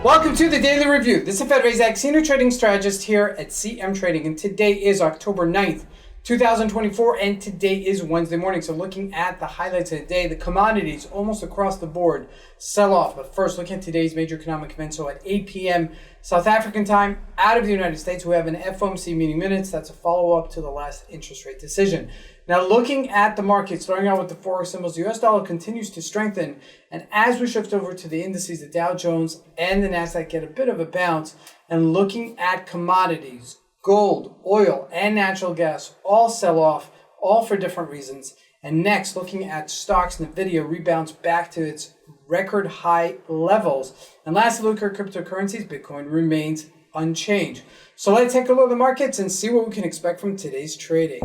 Welcome to the Daily Review. This is Razak, Senior Trading Strategist here at CMTrading, and today is October 9th, 2024, and today is Wednesday morning. So looking at the highlights of the day, the commodities almost across the board sell off. But first, looking at today's major economic events. So at 8 p.m. South African time, out of the United States, we have an FOMC Meeting Minutes. That's a follow-up to the last interest rate decision. Now, looking at the market, starting out with the Forex symbols, the US dollar continues to strengthen. And as we shift over to the indices, the Dow Jones and the NASDAQ get a bit of a bounce. And looking at commodities, gold, oil, and natural gas all sell off, all for different reasons. And next, looking at stocks, NVIDIA rebounds back to its record high levels. And lastly, look at cryptocurrencies, Bitcoin remains unchanged. So let's take a look at the markets and see what we can expect from today's trading.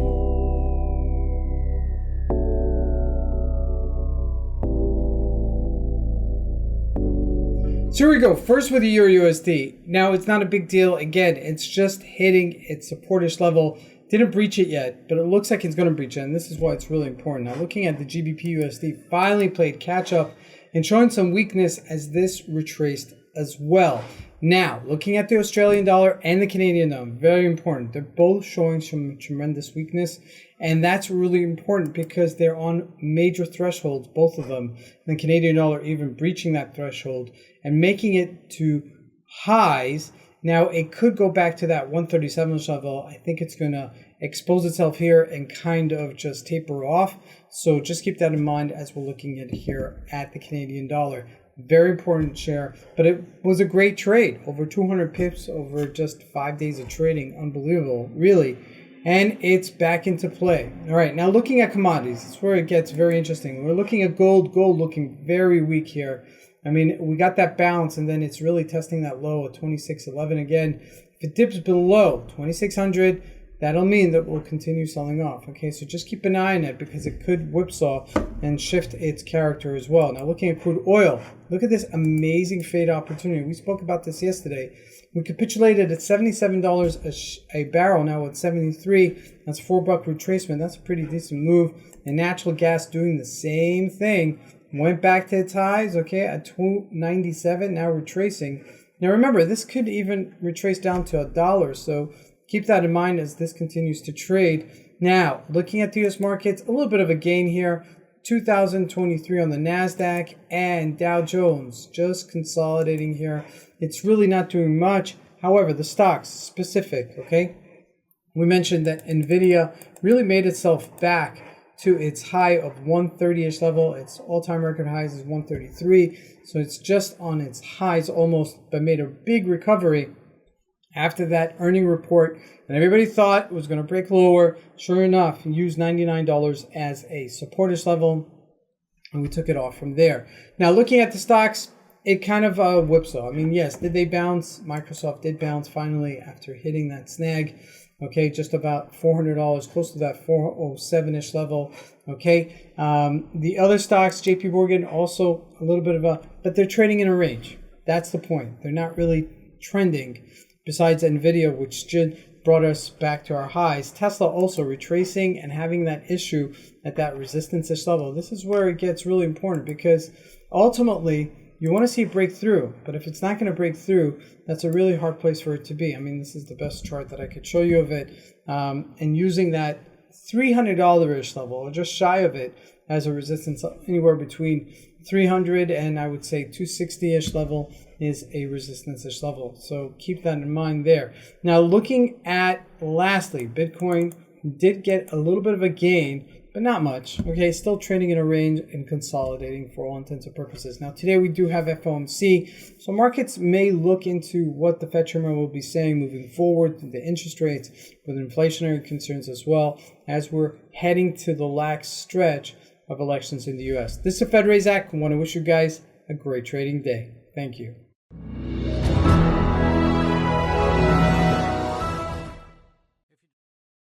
So here we go. First with the Euro USD. Now, it's not a big deal. Again, it's just hitting its supportish level. Didn't breach it yet, but it looks like it's going to breach it, and this is why it's really important. Now, looking at the GBP USD, finally played catch up and showing some weakness as this retraced as well. Now, looking at the Australian dollar and the Canadian dollar, very important. They're both showing some tremendous weakness, and that's really important because they're on major thresholds, both of them. The Canadian dollar even breaching that threshold and making it to highs. Now, it could go back to that 137 level. I think it's going to expose itself here and kind of just taper off. So just keep that in mind as we're looking at here at the Canadian dollar. Very important share, but it was a great trade. Over 200 pips over just 5 days of trading. Unbelievable, really. And it's back into play. All right, now looking at commodities, that's where it gets very interesting. We're looking at gold. Gold looking very weak here. I mean, we got that bounce, and then it's really testing that low at 26.11 again. If it dips below 2600, that'll mean that we'll continue selling off. Okay, so just keep an eye on it because it could whipsaw and shift its character as well. Now, looking at crude oil, look at this amazing fade opportunity. We spoke about this yesterday. We capitulated at $77 a barrel. Now at 73, that's $4 retracement. That's a pretty decent move. And natural gas doing the same thing. Went back to its highs, okay, at $2.97, now retracing. Now remember, this could even retrace down to $1, so keep that in mind as this continues to trade. Now, looking at the U.S. markets, a little bit of a gain here. 2023 on the NASDAQ and Dow Jones, just consolidating here. It's really not doing much. However, the stocks specific, okay? We mentioned that NVIDIA really made itself back to its high of 130-ish level. Its all-time record highs is 133. So it's just on its highs almost, but made a big recovery after that earning report. And everybody thought it was going to break lower. Sure enough, used $99 as a supportish level. And we took it off from there. Now, looking at the stocks, it kind of whipsaw. I mean, yes, did they bounce? Microsoft did bounce finally after hitting that snag. Okay, just about $400, close to that 407-ish level. Okay, the other stocks, JP Morgan, also a little bit of a, but they're trading in a range. That's the point. They're not really trending. Besides NVIDIA, which brought us back to our highs. Tesla also retracing and having that issue at that resistance-ish level. This is where it gets really important because ultimately, you want to see it break through, but if it's not going to break through, that's a really hard place for it to be. I mean, this is the best chart that I could show you of it. And using that $300-ish level, or just shy of it, as a resistance, anywhere between 300 and I would say 260-ish level is a resistance-ish level. So keep that in mind there. Now, looking at, lastly, Bitcoin did get a little bit of a gain, but not much. Okay, still trading in a range and consolidating for all intents and purposes. Now, today we do have FOMC, so markets may look into what the Fed chairman will be saying moving forward, the interest rates, with inflationary concerns as well, as we're heading to the last stretch of elections in the U.S. This is Razak. I want to wish you guys a great trading day. Thank you.